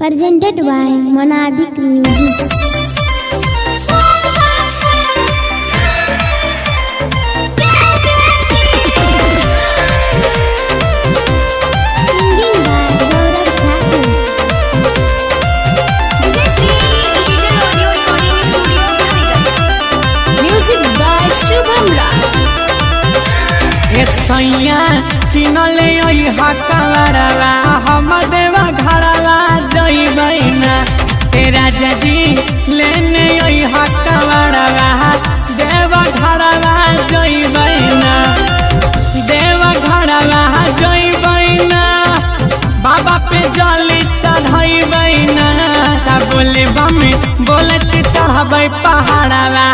presented by Monabik Music. सैया किनले हकवरवा हम देवा घरवा जइबैना ए राजा जी लेने हकवरवा देवा घरवा जइबैना जइबैना बाबा पे जली चढ़ैबैना ता बोले बमी बोलत चढ़बै पहाड़वा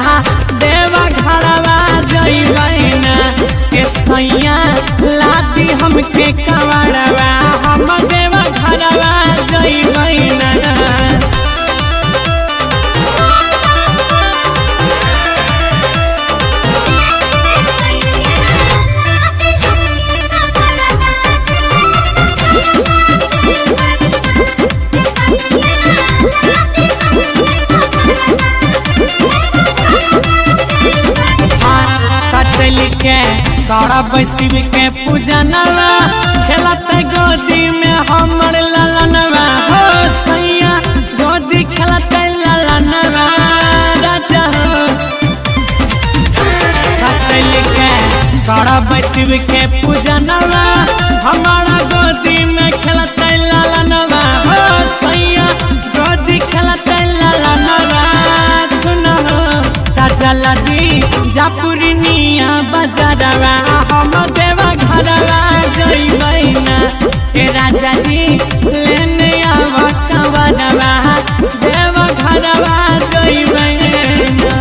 देवा घरवा जइबैना सैया लादी हमके कवड़वा हम देवा घरवा जइबैना। करब शिव के पूजनवा खेलत गोदी में हमर ललनवा हो सैया गोदी खेलत ललनवा राजा हो चल के करब शिव के पूजनवा हमारा गोदी में खेलत ललनवा हो सैया गोदी खेलत ललनवा सुनो ताजा लदी जापुरनिया बजारवा हम देवा घरवा जइबैना ए राजा जी लेने आवा कवरवा देवा घरवा जइबैना।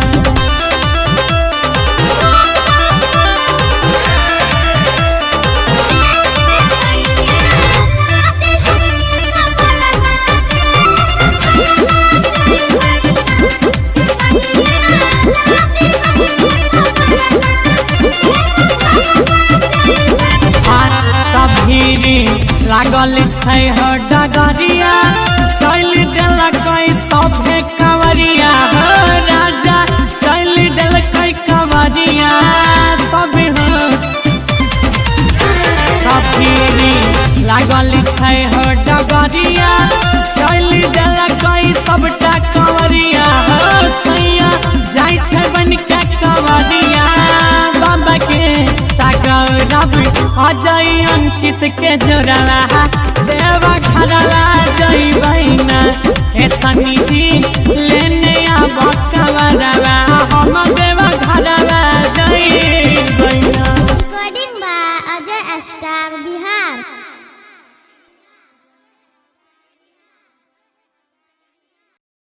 लागल छै हो डगरिया चल देलक सभे कवरिया हो राजा चल देलक कवरिया सब हो कफीरी लागल छै हो डगरिया चल देलक सबटा कवरिया हो सैया जाय छै बन के कवरिया बाबा के अजय अंकित के जोड़वा देवा घरवा जइबै।